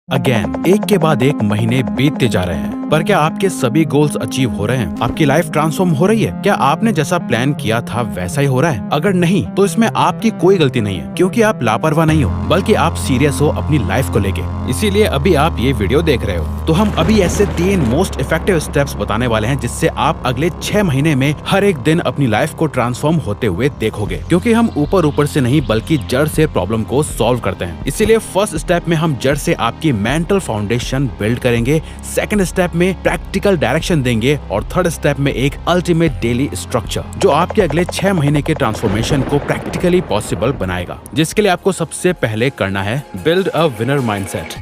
Again एक के बाद एक महीने बीतते जा रहे हैं, पर क्या आपके सभी गोल्स अचीव हो रहे हैं? आपकी लाइफ ट्रांसफॉर्म हो रही है? क्या आपने जैसा प्लान किया था वैसा ही हो रहा है? अगर नहीं तो इसमें आपकी कोई गलती नहीं है, क्योंकि आप लापरवाह नहीं हो, बल्कि आप सीरियस हो अपनी लाइफ को लेके। इसीलिए अभी आप ये वीडियो देख रहे हो। तो हम अभी ऐसे 3 मोस्ट इफेक्टिव स्टेप्स बताने वाले हैं, जिससे आप अगले 6 महीने में हर एक दिन अपनी लाइफ को ट्रांसफॉर्म होते हुए देखोगे। क्योंकि हम ऊपर से नहीं बल्कि जड़ से प्रॉब्लम को सॉल्व करते हैं। इसीलिए फर्स्ट स्टेप में हम जड़ से आपकी मेंटल फाउंडेशन बिल्ड करेंगे, सेकंड स्टेप में प्रैक्टिकल डायरेक्शन देंगे और थर्ड स्टेप में एक अल्टीमेट डेली स्ट्रक्चर जो आपके अगले 6 महीने के ट्रांसफॉर्मेशन को प्रैक्टिकली पॉसिबल बनाएगा। जिसके लिए आपको सबसे पहले करना है बिल्ड अ विनर माइंडसेट।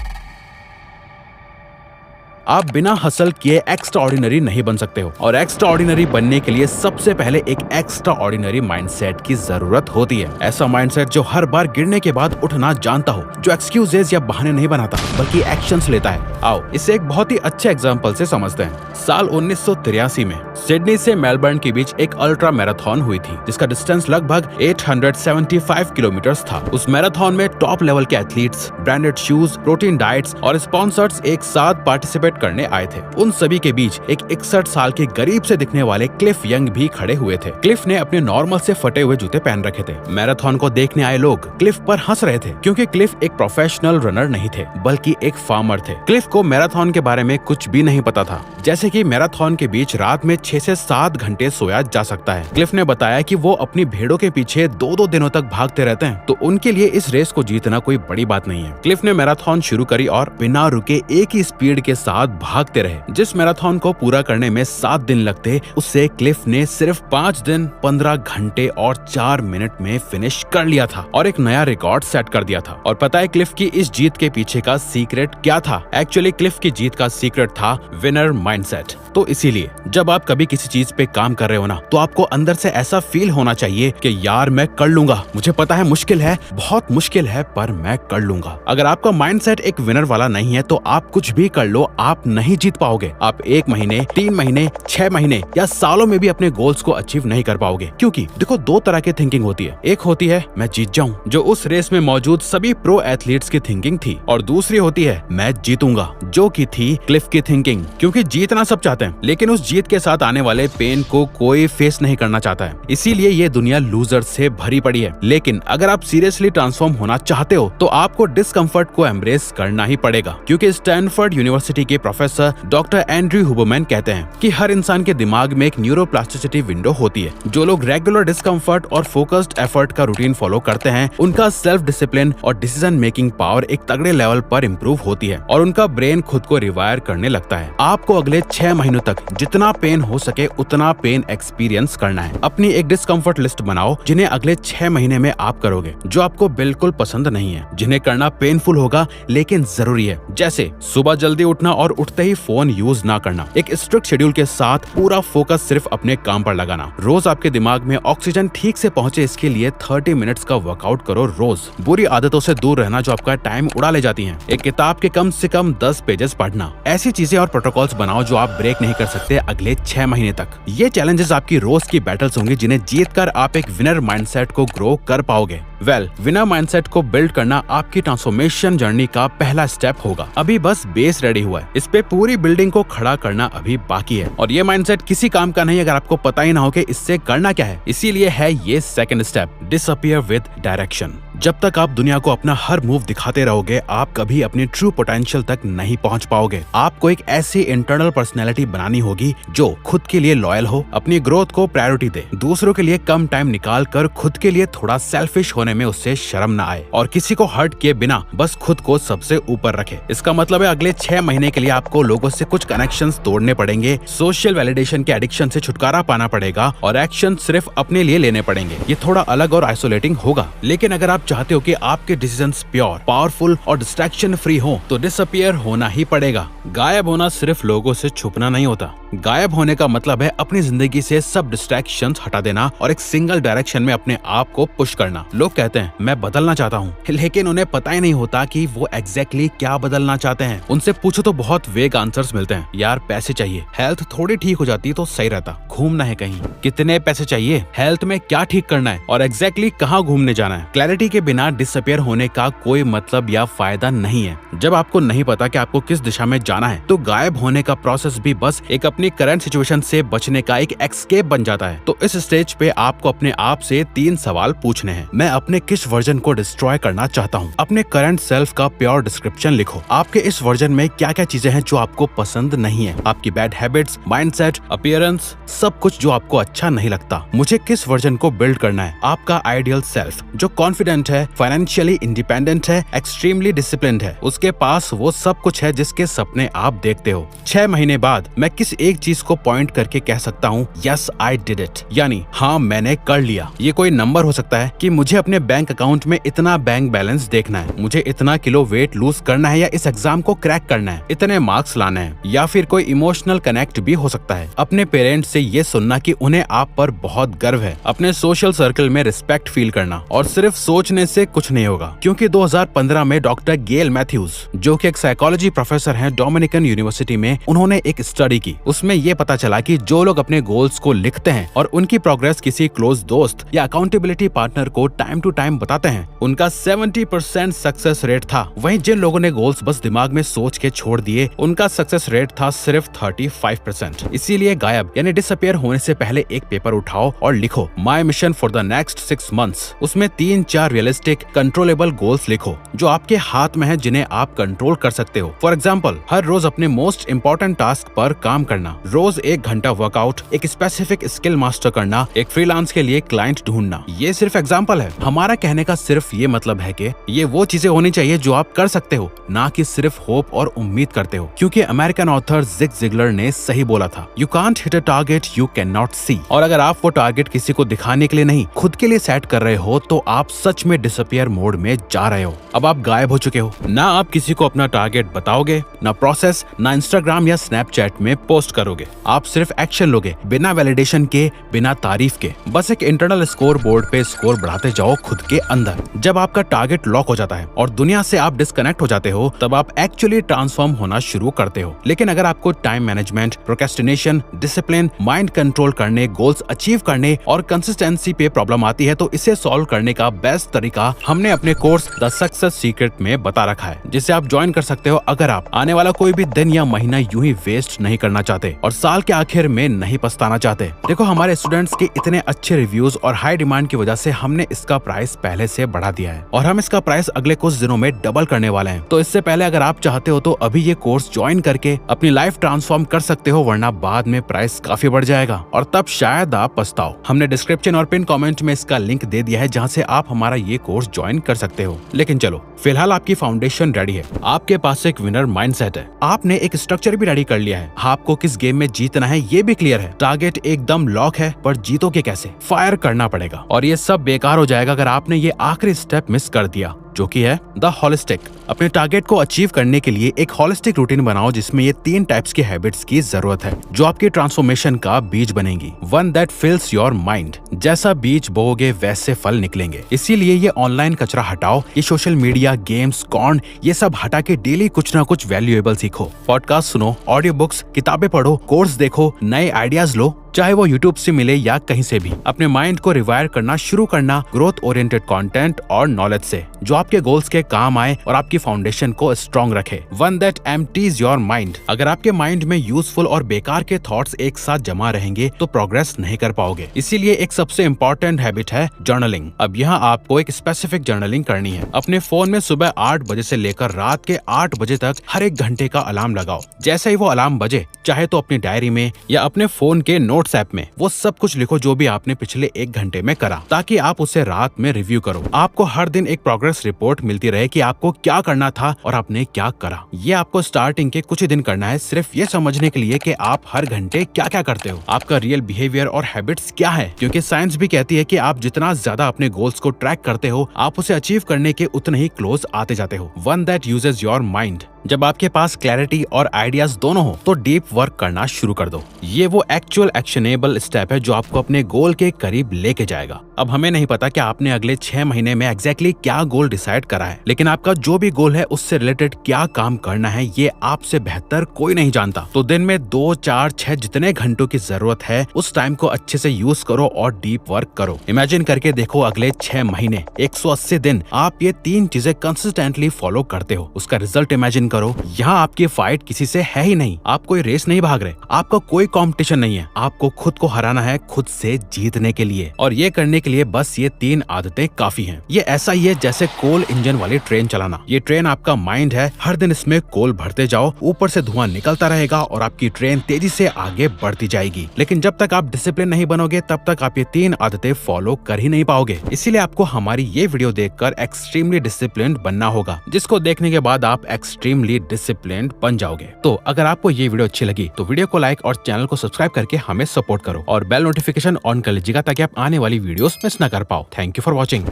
आप बिना हसल किए एक्स्ट्रा ऑर्डिनरी नहीं बन सकते हो, और एक्स्ट्रा ऑर्डिनरी बनने के लिए सबसे पहले एक एक्स्ट्रा ऑर्डिनरी माइंडसेट की जरूरत होती है। ऐसा माइंडसेट जो हर बार गिरने के बाद उठना जानता हो, जो एक्सक्यूजेज या बहाने नहीं बनाता बल्कि एक्शंस लेता है। आओ इसे एक बहुत ही अच्छे एग्जांपल से समझते हैं। साल 1983 में सिडनी से मेलबर्न के बीच एक अल्ट्रा मैराथन हुई थी, जिसका डिस्टेंस लगभग 875 किलोमीटर था। उस मैराथन में टॉप लेवल के athletes, branded shoes, protein diets और स्पॉन्सर्स एक साथ पार्टिसिपेट करने आए थे। उन सभी के बीच एक 61 साल के गरीब से दिखने वाले क्लिफ यंग भी खड़े हुए थे। क्लिफ ने अपने नॉर्मल से फटे हुए जूते पहन रखे थे। मैराथन को देखने आए लोग क्लिफ पर हंस रहे थे, क्योंकि क्लिफ एक प्रोफेशनल रनर नहीं थे बल्कि एक फार्मर थे। क्लिफ को मैराथन के बारे में कुछ भी नहीं पता था, जैसे कि मैराथन के बीच रात में 6 से 7 घंटे सोया जा सकता है। क्लिफ ने बताया कि वो अपनी भेड़ों के पीछे 2-2 दिनों तक भागते रहते हैं, तो उनके लिए इस रेस को जीतना कोई बड़ी बात नहीं है। क्लिफ ने मैराथन शुरू करी और बिना रुके एक ही स्पीड के साथ भागते रहे। जिस मैराथन को पूरा करने में 7 दिन लगते, उससे क्लिफ ने सिर्फ 5 दिन, 15 घंटे और 4 मिनट में फिनिश कर लिया था और एक नया रिकॉर्ड सेट कर दिया था। और पता है क्लिफ की इस जीत के पीछे का सीक्रेट क्या था? एक्चुअली क्लिफ की जीत का सीक्रेट था विनर माइंडसेट। तो इसीलिए जब आप कभी किसी चीज पे काम कर रहे हो ना, तो आपको अंदर से ऐसा फील होना चाहिए कि यार मैं कर लूंगा। मुझे पता है मुश्किल है, बहुत मुश्किल है, पर मैं कर लूंगा। अगर आपका माइंडसेट एक विनर वाला नहीं है, तो आप कुछ भी कर लो, आप नहीं जीत पाओगे। आप 1 महीने, 3 महीने, 6 महीने या सालों में भी अपने गोल्स को अचीव नहीं कर पाओगे। क्योंकि देखो, 2 तरह की थिंकिंग होती है। एक होती है मैं जीत जाऊं, जो उस रेस में मौजूद सभी प्रो एथलीट्स की थिंकिंग थी, और दूसरी होती है मैं जीतूंगा, जो की थी क्लिफ की थिंकिंग। क्योंकि जीतना सब चाहते हैं, लेकिन उस जीत के साथ आने वाले पेन को कोई फेस नहीं करना चाहता है। इसीलिए ये दुनिया लूजर से भरी पड़ी है। लेकिन अगर आप सीरियसली ट्रांसफॉर्म होना चाहते हो, तो आपको डिस्कम्फर्ट को एम्ब्रेस करना ही पड़ेगा। क्योंकि स्टैनफोर्ड यूनिवर्सिटी के प्रोफेसर डॉक्टर एंड्रयू हुबरमैन कहते हैं कि हर इंसान के दिमाग में एक न्यूरोप्लास्टिसिटी विंडो होती है। जो लोग रेगुलर डिस्कम्फर्ट और फोकस्ड एफर्ट का रूटीन फॉलो करते हैं, उनका सेल्फ डिसिप्लिन और डिसीजन मेकिंग पावर एक तगड़े लेवल पर इंप्रूव होती है और उनका ब्रेन खुद को रिवायर करने लगता है। आपको अगले 6 महीनों तक जितना पेन हो सके उतना पेन एक्सपीरियंस करना है। अपनी एक डिस्कम्फर्ट लिस्ट बनाओ, जिन्हें अगले 6 महीने में आप करोगे, जो आपको बिल्कुल पसंद नहीं है, जिन्हें करना पेनफुल होगा लेकिन जरूरी है। जैसे सुबह जल्दी उठना और उठते ही फोन यूज ना करना, एक स्ट्रिक्ट शेड्यूल के साथ पूरा फोकस सिर्फ अपने काम पर लगाना, रोज आपके दिमाग में ऑक्सीजन ठीक से पहुंचे इसके लिए 30 मिनट्स का वर्कआउट करो रोज। बुरी आदतों से दूर रहना जो आपका टाइम उड़ा ले जाती हैं। एक किताब के कम से कम 10 पेजेस पढ़ना। ऐसी चीजें और प्रोटोकॉल्स बनाओ जो आप ब्रेक नहीं कर सकते अगले 6 महीने तक। ये चैलेंजेस आपकी रोज की बैटल्स होंगी, जिन्हें जीतकर आप एक विनर माइंडसेट को ग्रो कर पाओगे। विनर माइंडसेट को बिल्ड करना आपकी ट्रांसफॉर्मेशन जर्नी का पहला स्टेप होगा। अभी बस बेस रेडी हुआ है, इस पे पूरी बिल्डिंग को खड़ा करना अभी बाकी है। और ये माइंडसेट किसी काम का नहीं अगर आपको पता ही ना हो कि इससे करना क्या है। इसीलिए है ये second step, disappear with direction. जब तक आप दुनिया को अपना हर मूव दिखाते रहोगे, आप कभी अपनी ट्रू पोटेंशियल तक नहीं पहुंच पाओगे। आपको एक ऐसी इंटरनल पर्सनैलिटी बनानी होगी जो खुद के लिए लॉयल हो, अपनी ग्रोथ को प्रायोरिटी दे, दूसरों के लिए कम टाइम निकाल कर खुद के लिए थोड़ा सेल्फिश होने में उससे शर्म ना आए, और किसी को हर्ट किए बिना बस खुद को सबसे ऊपर रखे। इसका मतलब है अगले 6 महीने के लिए आपको लोगों से कुछ कनेक्शंस तोड़ने पड़ेंगे, सोशल वैलिडेशन के एडिक्शन से छुटकारा पाना पड़ेगा, और एक्शन सिर्फ अपने लिए लेने पड़ेंगे। ये थोड़ा अलग और आइसोलेटिंग होगा, लेकिन अगर आप चाहते हो कि आपके डिसीजंस प्योर, पावरफुल और डिस्ट्रैक्शन फ्री हो, तो डिसअपीयर होना ही पड़ेगा। गायब होना सिर्फ लोगों से छुपना नहीं होता। गायब होने का मतलब है अपनी जिंदगी से सब डिस्ट्रैक्शंस हटा देना और एक सिंगल डायरेक्शन में अपने आप को पुश करना। लोग कहते हैं मैं बदलना चाहता हूँ, लेकिन उन्हें पता ही नहीं होता कि वो एग्जैक्टली क्या बदलना चाहते हैं। उनसे पूछो तो बहुत वेग आंसर्स मिलते हैं। यार पैसे चाहिए, हेल्थ थोड़ी ठीक हो जाती तो सही रहता, घूमना है कहीं, कितने पैसे चाहिए, हेल्थ में क्या ठीक करना है और एग्जैक्टली कहाँ घूमने जाना है। क्लैरिटी के बिना डिसअपियर होने का कोई मतलब या फायदा नहीं है। जब आपको नहीं पता कि आपको किस दिशा में जाना है तो गायब होने का प्रोसेस भी बस एक अपनी करंट सिचुएशन से बचने का एक एस्केप बन जाता है। तो इस स्टेज पे आपको अपने आप से 3 सवाल पूछने हैं। मैं अपने किस वर्जन को डिस्ट्रॉय करना चाहता हूँ? अपने करंट सेल्फ का प्योर डिस्क्रिप्शन लिखो। आपके इस वर्जन में क्या क्या चीजें हैं जो आपको पसंद नहीं है, आपकी बैड हैबिट्स, माइंडसेट, अपीयरेंस, सब कुछ जो आपको अच्छा नहीं लगता। मुझे किस वर्जन को बिल्ड करना है? आपका आइडियल सेल्फ जो कॉन्फिडेंट है, फाइनेंशियली इंडिपेंडेंट है, एक्सट्रीमली डिसिप्लिन्ड है, उसके पास वो सब कुछ है जिसके सपने आप देखते हो। 6 महीने बाद मैं किस एक चीज को पॉइंट करके कह सकता हूँ यस आई डिड इट, यानी हाँ मैंने कर लिया। ये कोई नंबर हो सकता है कि मुझे अपने बैंक अकाउंट में इतना बैंक बैलेंस देखना है, मुझे इतना किलो वेट लूज करना है, या इस एग्जाम को क्रैक करना है, इतने मार्क्स लाने हैं, या फिर कोई इमोशनल कनेक्ट भी हो सकता है। अपने पेरेंट्स से ये सुनना कि उन्हें आप पर बहुत गर्व है, अपने सोशल सर्कल में रिस्पेक्ट फील करना। और सिर्फ सोचने से कुछ नहीं होगा, क्योंकि 2015 में डॉक्टर गेल मैथ्यूज जो कि एक साइकोलॉजी प्रोफेसर हैं डोमिनिकन यूनिवर्सिटी में, उन्होंने एक स्टडी की। उसमें ये पता चला कि जो लोग अपने गोल्स को लिखते हैं और उनकी प्रोग्रेस किसी क्लोज दोस्त या अकाउंटेबिलिटी पार्टनर को टाइम टू टाइम बताते हैं, उनका 70% सक्सेस रेट था। वहीं जिन लोगों ने गोल्स बस दिमाग में सोच के छोड़ दिए, उनका सक्सेस रेट था सिर्फ 35%। इसीलिए गायब यानी डिसअपियर होने से पहले एक पेपर उठाओ और लिखो माई mission for the next 6 months. उसमें 3-4 रियलिस्टिक कंट्रोलेबल गोल्स लिखो जो आपके हाथ में है, जिन्हें आप कंट्रोल कर सकते हो। फॉर एग्जाम्पल, हर रोज अपने मोस्ट इंपॉर्टेंट टास्क पर काम करना, रोज 1 घंटा वर्कआउट, एक स्पेसिफिक स्किल मास्टर करना, एक फ्रीलांस के लिए क्लाइंट ढूंढना। ये सिर्फ एग्जाम्पल है। हमारा कहने का सिर्फ ये मतलब है कि ये वो चीजें होनी चाहिए जो आप कर सकते हो, ना कि सिर्फ होप और उम्मीद करते हो। क्योंकि अमेरिकन ऑथर जिग जिगलर ने सही बोला था, you can't hit a target you can not see. और अगर आप वो टारगेट किसी को दिखाने के लिए नहीं, खुद के लिए सेट कर रहे हो, तो आप सच में डिसअपियर मोड में जा रहे हो। अब आप गायब हो चुके हो। ना आप किसी को अपना टारगेट बताओगे, ना प्रोसेस, ना इंस्टाग्राम या स्नैपचैट में पोस्ट करोगे। आप सिर्फ एक्शन लोगे, बिना वैलिडेशन के, बिना तारीफ के। बस एक इंटरनल स्कोर बोर्ड पे स्कोर बढ़ाते जाओ खुद के अंदर। जब आपका टारगेट लॉक हो जाता है और दुनिया से आप डिस्कनेक्ट हो जाते हो, तब आप एक्चुअली ट्रांसफॉर्म होना शुरू करते हो। लेकिन अगर आपको time management, procrastination, discipline, mind control करने, गोल्स अचीव करने और कंसिस्टेंसी पे प्रॉब्लम आती है, तो इसे सॉल्व करने का बेस्ट तरीका हमने अपने कोर्स द सक्सेस सीक्रेट में बता रखा है, जिसे आप ज्वाइन कर सकते हो अगर आप आने वाला कोई भी दिन या महीना यूं ही वेस्ट नहीं करना चाहते और साल के आखिर में नहीं पछताना चाहते। देखो, हमारे स्टूडेंट्स के इतने अच्छे रिव्यूज और हाई डिमांड की वजह से हमने इसका प्राइस पहले से बढ़ा दिया है और हम इसका प्राइस अगले कुछ दिनों में डबल करने वाले हैं। तो इससे पहले अगर आप चाहते हो तो अभी ये कोर्स ज्वाइन करके अपनी लाइफ ट्रांसफॉर्म कर सकते हो, वरना बाद में प्राइस काफी बढ़ जाएगा और तब शायद आप पछताओ। हमने डिस्क्रिप्शन और पिन कमेंट में इसका लिंक दे दिया है, जहां से आप हमारा ये कोर्स ज्वाइन कर सकते हो। लेकिन चलो, फिलहाल आपकी फाउंडेशन रेडी है, आपके पास एक विनर माइंडसेट है, आपने एक स्ट्रक्चर भी रेडी कर लिया है, आपको किस गेम में जीतना है ये भी क्लियर है, टारगेट एकदम लॉक है, पर जीतोगे कैसे? फायर करना पड़ेगा। और ये सब बेकार हो जाएगा अगर आपने ये आखिरी स्टेप मिस कर दिया, जो कि है द होलिस्टिक। अपने टारगेट को अचीव करने के लिए एक होलिस्टिक रूटीन बनाओ, जिसमें ये 3 टाइप्स की हैबिट्स की जरूरत है, जो आपकी ट्रांसफॉर्मेशन का बीज बनेगी। One that fills your mind. जैसा बीज बोओगे वैसे फल निकलेंगे। इसीलिए ये ऑनलाइन कचरा हटाओ, ये सोशल मीडिया, गेम्स, कॉर्न, ये सब हटा के डेली कुछ ना कुछ वैल्यूएबल सीखो। पॉडकास्ट सुनो, ऑडियो बुक्स, किताबें पढ़ो, कोर्स देखो, नए आइडियाज लो, चाहे वो यूट्यूब से मिले या कहीं से भी। अपने माइंड को रिवायर करना शुरू करना ग्रोथ ओरिएंटेड कंटेंट और नॉलेज से, जो आपके गोल्स के काम आए और आपकी फाउंडेशन को स्ट्रॉन्ग रखे। One that empties your mind. अगर आपके माइंड में यूजफुल और बेकार के थॉट्स एक साथ जमा रहेंगे तो प्रोग्रेस नहीं कर पाओगे। इसीलिए एक सबसे इम्पोर्टेंट हैबिट है जर्नलिंग। अब यहाँ आपको एक स्पेसिफिक जर्नलिंग करनी है। अपने फोन में सुबह 8 बजे से लेकर रात के 8 बजे तक हर 1 घंटे का अलार्म लगाओ। जैसे ही वो अलार्म बजे, चाहे तो अपनी डायरी में या अपने फोन के नोट नोट्स ऐप में वो सब कुछ लिखो जो भी आपने पिछले 1 घंटे में करा, ताकि आप उसे रात में रिव्यू करो। आपको हर दिन एक प्रोग्रेस रिपोर्ट मिलती रहे कि आपको क्या करना था और आपने क्या करा। ये आपको स्टार्टिंग के कुछ ही दिन करना है, सिर्फ ये समझने के लिए कि आप हर घंटे क्या क्या करते हो, आपका रियल बिहेवियर और हैबिट्स क्या है। क्योंकि साइंस भी कहती है कि आप जितना ज्यादा अपने गोल्स को ट्रैक करते हो, आप उसे अचीव करने के उतने ही क्लोज आते जाते हो। One that uses your mind. जब आपके पास क्लैरिटी और आइडियाज दोनों हो तो डीप वर्क करना शुरू कर दो। ये वो एक्चुअल एक्शनेबल स्टेप है जो आपको अपने गोल के करीब लेके जाएगा। अब हमें नहीं पता कि आपने अगले 6 महीने में एग्जैक्टली क्या गोल डिसाइड करा है, लेकिन आपका जो भी गोल है उससे रिलेटेड क्या काम करना है ये आपसे बेहतर कोई नहीं जानता। तो दिन में 2, 4, 6 जितने घंटों की जरूरत है उस टाइम को अच्छे से यूज करो और डीप वर्क करो। इमेजिन करके देखो अगले 6 महीने 180 दिन आप ये 3 चीजें कंसिस्टेंटली फॉलो करते हो, उसका रिजल्ट इमेजिन करो। यहाँ आपकी फाइट किसी से है ही नहीं, आप कोई रेस नहीं भाग रहे, आपका कोई कंपटीशन नहीं है, आपको खुद को हराना है खुद से जीतने के लिए। और ये करने के लिए बस ये 3 आदतें काफी हैं। ये ऐसा ही है जैसे कोल इंजन वाली ट्रेन चलाना। ये ट्रेन आपका माइंड है, हर दिन इसमें कोल भरते जाओ, ऊपर से धुआं निकलता रहेगा और आपकी ट्रेन तेजी से आगे बढ़ती जाएगी। लेकिन जब तक आप डिसिप्लिन नहीं बनोगे तब तक आप ये 3 आदतें फॉलो कर ही नहीं पाओगे। इसीलिए आपको हमारी ये वीडियो देखकर एक्सट्रीमली डिसिप्लिन्ड बनना होगा, जिसको देखने के बाद आप एक्सट्रीमली डिसिप्लिन्ड बन जाओगे। तो अगर आपको ये वीडियो अच्छी लगी तो वीडियो को लाइक और चैनल को सब्सक्राइब करके हमें सपोर्ट करो और बेल नोटिफिकेशन ऑन कर लीजिएगा ताकि आप आने वाली वीडियोस मिस ना कर पाओ। Thank you for watching.